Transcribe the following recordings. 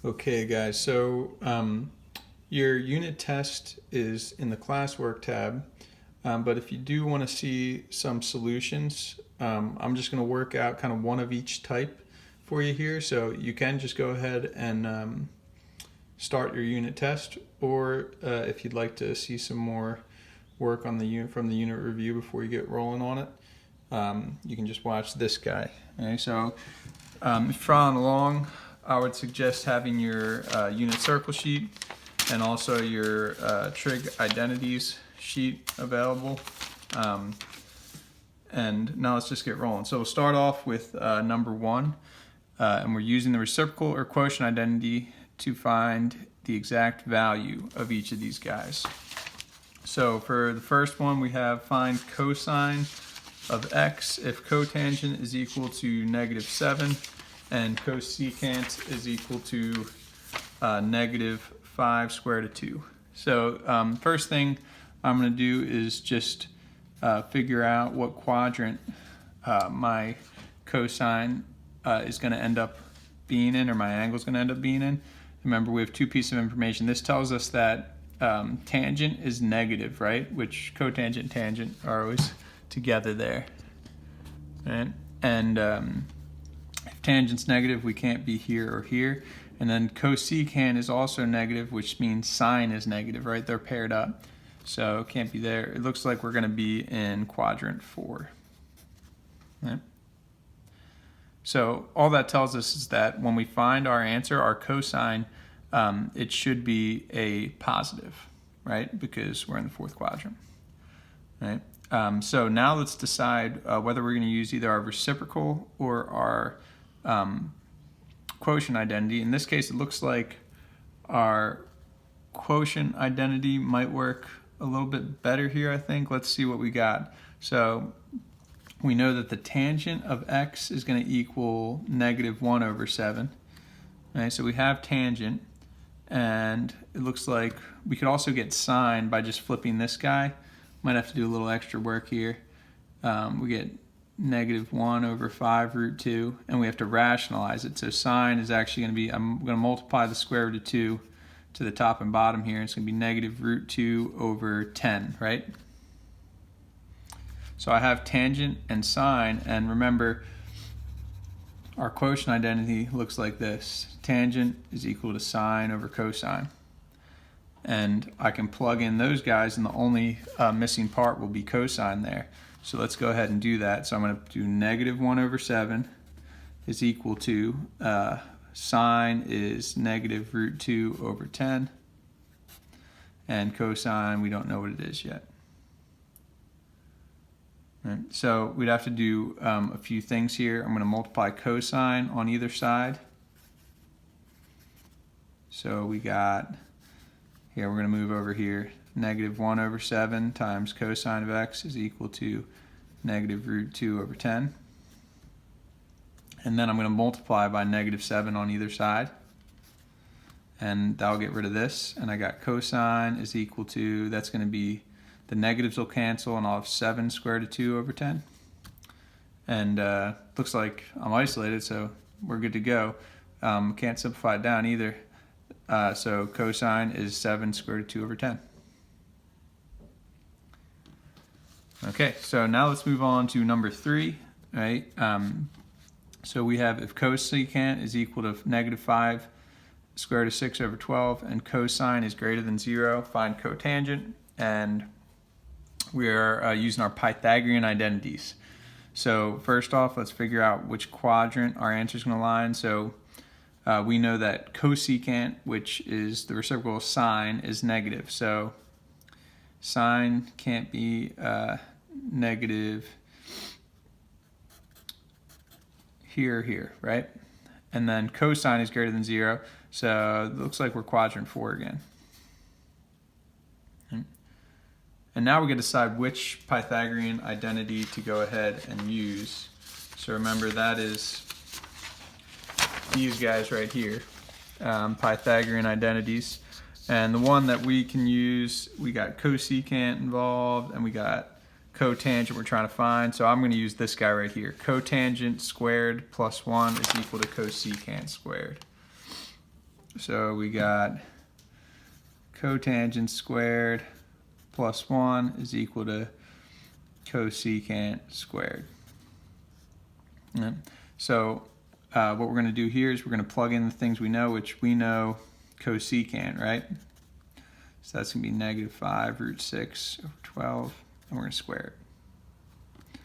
Okay, guys, so your unit test is in the classwork tab, but if you do want to see some solutions, I'm just going to work out kind of one of each type for you here. So you can just go ahead and start your unit test, or if you'd like to see some more work on the unit from the unit review before you get rolling on it, you can just watch this guy. Okay, so if you're following along, I would suggest having your unit circle sheet and also your trig identities sheet available. And now let's just get rolling. So we'll start off with number 1, and we're using the reciprocal or quotient identity to find the exact value of each of these guys. So for the first one, we have find cosine of x if cotangent is equal to -7 and cosecant is equal to -5 square root of 2. So first thing I'm going to do is just figure out what quadrant my cosine is going to end up being in, or my angle is going to end up being in. Remember, we have 2 pieces of information. This tells us that tangent is negative, right? Which cotangent and tangent are always together there. Right? And if tangent's negative, we can't be here or here. And then cosecant is also negative, which means sine is negative, right? They're paired up. So it can't be there. It looks like we're going to be in quadrant 4. Right? So all that tells us is that when we find our answer, our cosine, it should be a positive, right? Because we're in the 4th quadrant, right? So now let's decide whether we're going to use either our reciprocal or our quotient identity. In this case, it looks like our quotient identity might work a little bit better here, I think. Let's see what we got. So we know that the tangent of x is going to equal -1/7. Right? So we have tangent, and it looks like we could also get sine by just flipping this guy. Might have to do a little extra work here. We get -1/5 root 2, and we have to rationalize it. So sine is actually going to be, I'm going to multiply the square root of 2 to the top and bottom here. It's going to be -√2/10, right? So I have tangent and sine, and remember, our quotient identity looks like this. Tangent is equal to sine over cosine. And I can plug in those guys, and the only missing part will be cosine there. So let's go ahead and do that. So I'm going to do -1/7 is equal to sine is -√2/10, and cosine, we don't know what it is yet. Right. So we'd have to do a few things here. I'm going to multiply cosine on either side. So we got, here we're going to move over here, -1/7 times cosine of x is equal to -√2/10. And then I'm going to multiply by -7 on either side. And that'll get rid of this. And I got cosine is equal to, that's going to be, the negatives will cancel, and I'll have 7 square root of 2/10. And looks like I'm isolated, so we're good to go. Can't simplify it down either. So cosine is 7 square root of 2/10. Okay, so now let's move on to number 3, right? So we have if cosecant is equal to -5 square root of 6/12, and cosine is greater than 0, find cotangent. And we are using our Pythagorean identities. So first off, let's figure out which quadrant our answer is going to lie in. So we know that cosecant, which is the reciprocal of sine, is negative. So sine can't be negative here or here, right? And then cosine is greater than 0. So it looks like we're quadrant 4 again. And now we're going to decide which Pythagorean identity to go ahead and use. So remember, that is these guys right here, Pythagorean identities. And the one that we can use, we got cosecant involved, and we got cotangent we're trying to find. So I'm going to use this guy right here. Cotangent squared plus 1 is equal to cosecant squared. So we got cotangent squared plus 1 is equal to cosecant squared. Right. So what we're going to do here is we're going to plug in the things we know, which we know cosecant, right? So that's going to be negative 5 root 6 over 12, and we're going to square it.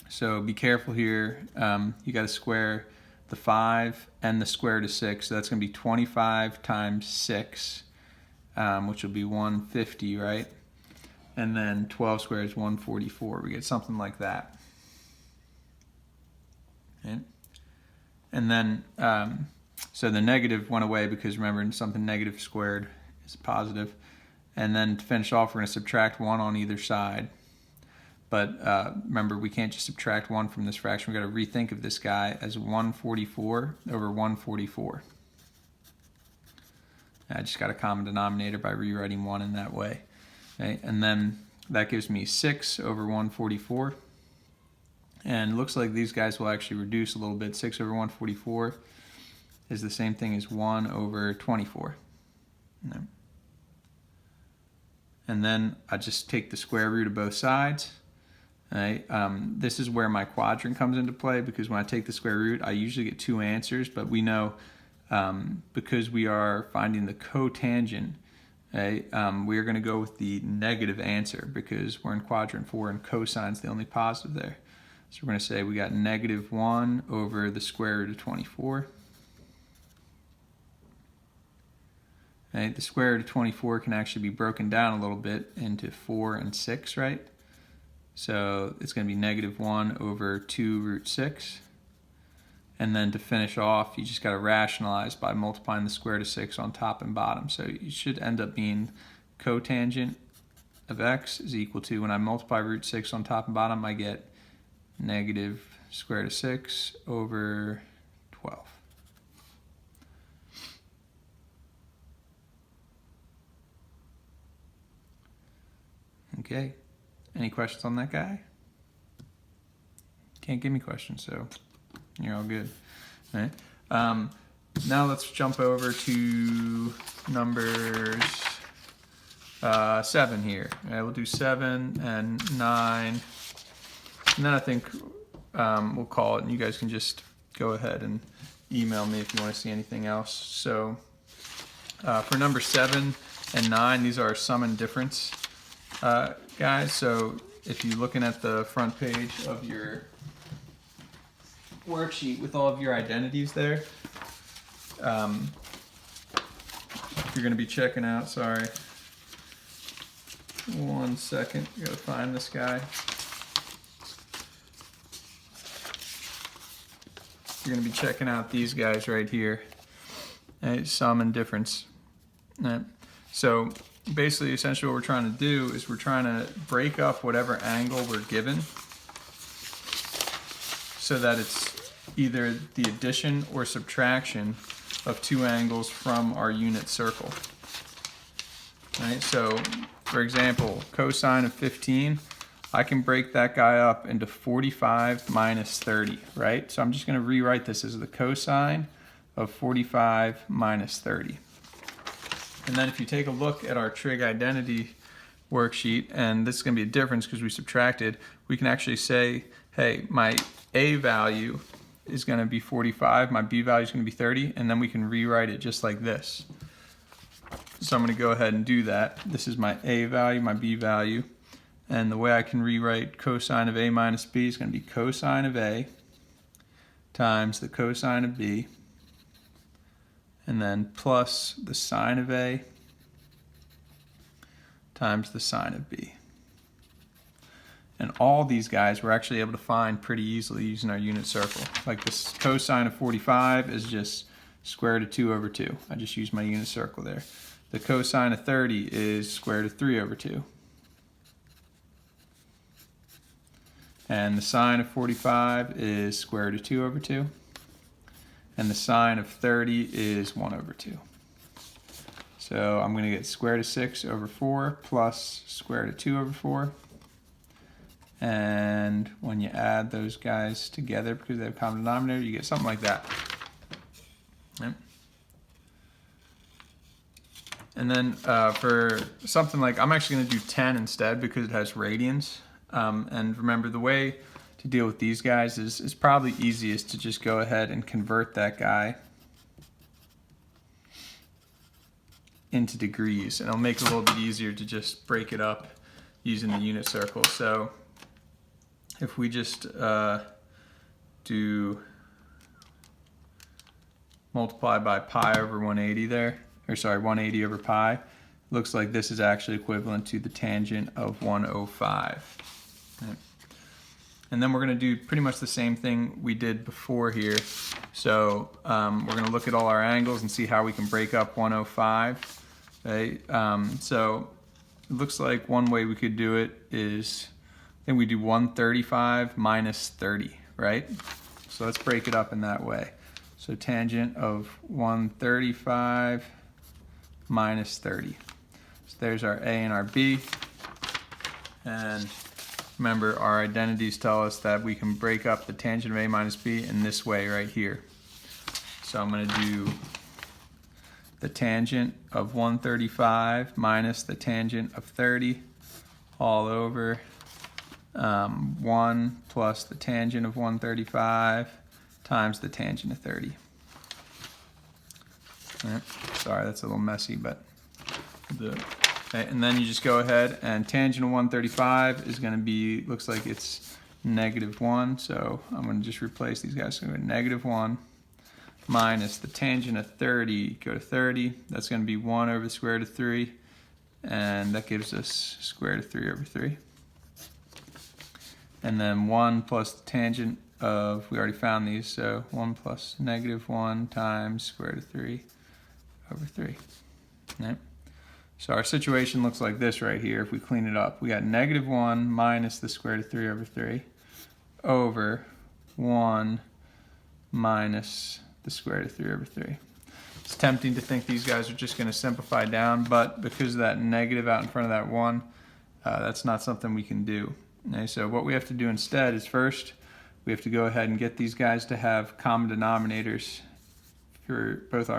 So be careful here. You got to square the 5 and the square root of 6. So that's going to be 25 times 6, which will be 150, right? And then 12 squared is 144. We get something like that. Okay. And then, so the negative went away because remember, something negative squared is positive. And then to finish off, we're going to subtract 1 on either side. But remember, we can't just subtract 1 from this fraction. We've got to rethink of this guy as 144 over 144. I just got a common denominator by rewriting 1 in that way. Okay? And then that gives me 6 over 144. And it looks like these guys will actually reduce a little bit. 6 over 144 is the same thing as 1 over 24. Okay. And then I just take the square root of both sides. Right? This is where my quadrant comes into play, because when I take the square root, I usually get 2 answers, but we know because we are finding the cotangent, right, we are going to go with the negative answer because we're in quadrant 4 and cosine's the only positive there. So we're going to say we got negative 1 over the square root of 24. Right? The square root of 24 can actually be broken down a little bit into 4 and 6, right? So it's going to be negative 1 over 2 root 6. And then to finish off, you just got to rationalize by multiplying the square root of 6 on top and bottom. So you should end up being cotangent of x is equal to, when I multiply root 6 on top and bottom, I get negative square root of 6 over 12. Okay, any questions on that guy? Can't give me questions, so you're all good. All right. Now let's jump over to numbers 7 here. We'll do 7 and 9. And then I think we'll call it, and you guys can just go ahead and email me if you want to see anything else. So for number 7 and 9, these are sum and difference guys. So if you're looking at the front page of your worksheet with all of your identities there, you're going to be checking out, sorry, 1 second, you got to find this guy. You're going to be checking out these guys right here, sum and difference. So basically, essentially what we're trying to do is we're trying to break up whatever angle we're given so that it's either the addition or subtraction of 2 angles from our unit circle. Right? So for example, cosine of 15, I can break that guy up into 45 minus 30, right? So I'm just going to rewrite this as the cosine of 45 minus 30. And then if you take a look at our trig identity worksheet, and this is going to be a difference because we subtracted, we can actually say, hey, my A value is going to be 45, my B value is going to be 30, and then we can rewrite it just like this. So I'm going to go ahead and do that. This is my A value, my B value. And the way I can rewrite cosine of A minus B is going to be cosine of A times the cosine of B, and then plus the sine of A times the sine of B. And all these guys we're actually able to find pretty easily using our unit circle. Like this cosine of 45 is just square root of 2 over 2. I just used my unit circle there. The cosine of 30 is square root of 3 over 2. And the sine of 45 is square root of 2 over 2. And the sine of 30 is 1 over 2. So I'm going to get square root of 6 over 4 plus square root of 2 over 4. And when you add those guys together, because they have a common denominator, you get something like that. Right? And then for something like, I'm actually going to do 10 instead because it has radians. And remember, the way to deal with these guys is probably easiest to just go ahead and convert that guy into degrees. And it'll make it a little bit easier to just break it up using the unit circle. So if we just do multiply by pi over 180 there, or sorry, 180 over pi, looks like this is actually equivalent to the tangent of 105. Right. And then we're going to do pretty much the same thing we did before here. So we're going to look at all our angles and see how we can break up 105. Okay. So it looks like one way we could do it is, I think we do 135 minus 30, right? So let's break it up in that way. So tangent of 135 minus 30. So there's our A and our B. And remember, our identities tell us that we can break up the tangent of A minus B in this way right here. So I'm going to do the tangent of 135 minus the tangent of 30 all over 1 plus the tangent of 135 times the tangent of 30. Right. Sorry, that's a little messy, but okay. And then you just go ahead and tangent of 135 is going to be, looks like it's -1, so I'm going to just replace these guys. So go -1 minus the tangent of 30, go to 30, that's going to be 1 over the square root of 3, and that gives us square root of 3 over 3. And then 1 plus the tangent of, we already found these, so 1 plus -1 times square root of 3 over 3. Right? So our situation looks like this right here. If we clean it up, we got -1 minus the square root of 3 over 3 over 1 minus the square root of 3 over 3. It's tempting to think these guys are just going to simplify down, but because of that negative out in front of that 1, that's not something we can do. Okay, so what we have to do instead is first, we have to go ahead and get these guys to have common denominators for both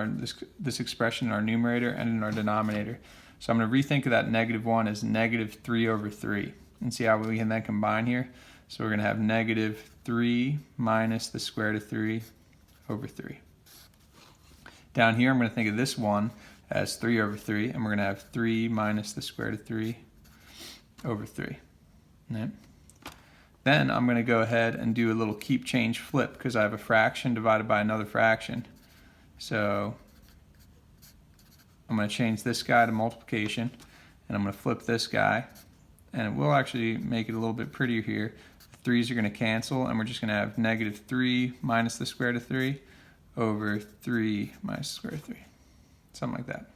this expression in our numerator and in our denominator. So I'm going to rethink of that -1 as -3 over 3 and see how we can then combine here. So we're going to have -3 minus the square root of 3 over 3. Down here I'm going to think of this one as 3 over 3, and we're going to have 3 minus the square root of 3 over 3. Right. Then I'm going to go ahead and do a little keep change flip because I have a fraction divided by another fraction. So I'm going to change this guy to multiplication, and I'm going to flip this guy, and it will actually make it a little bit prettier here. The 3's are going to cancel, and we're just going to have -3 minus the square root of 3 over 3 minus the square root of 3. Something like that.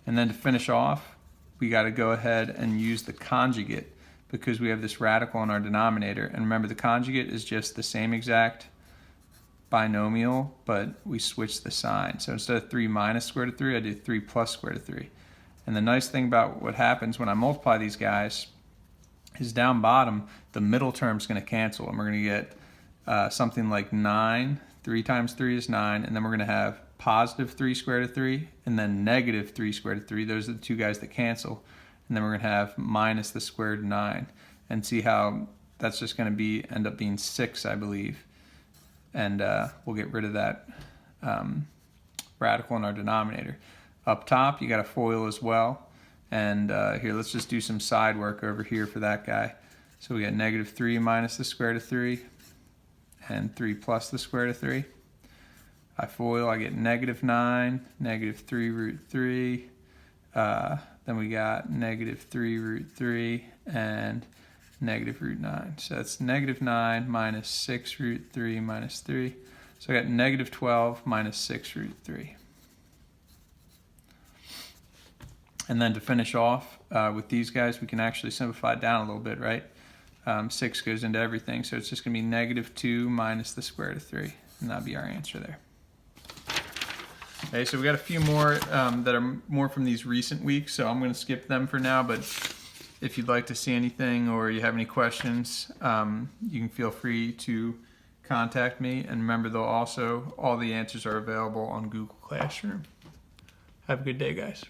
And then to finish off, we got to go ahead and use the conjugate because we have this radical in our denominator. And remember, the conjugate is just the same exact binomial, but we switch the sign. So instead of 3 minus square root of 3, I do 3 plus square root of 3. And the nice thing about what happens when I multiply these guys is down bottom, the middle term is going to cancel, and we're going to get something like 9. 3 times 3 is 9, and then we're going to have +3 square root of 3, and then -3 square root of 3. Those are the two guys that cancel. And then we're going to have minus the square root of 9. And see how that's just going to end up being 6, I believe. And we'll get rid of that radical in our denominator. Up top, you got a FOIL as well. And here, let's just do some side work over here for that guy. So we got -3 minus the square root of 3, and 3 plus the square root of 3. I FOIL, I get -9, -3 root 3. Then we got -3 root 3 and -root 9. So that's -9 minus 6 root 3 minus 3. So I got -12 minus 6 root 3. And then to finish off with these guys, we can actually simplify it down a little bit, right? 6 goes into everything, so it's just going to be -2 minus the square root of 3. And that'll be our answer there. Okay, so we got a few more that are more from these recent weeks, so I'm going to skip them for now, but if you'd like to see anything or you have any questions, you can feel free to contact me. And remember, though, also all the answers are available on Google Classroom. Have a good day, guys.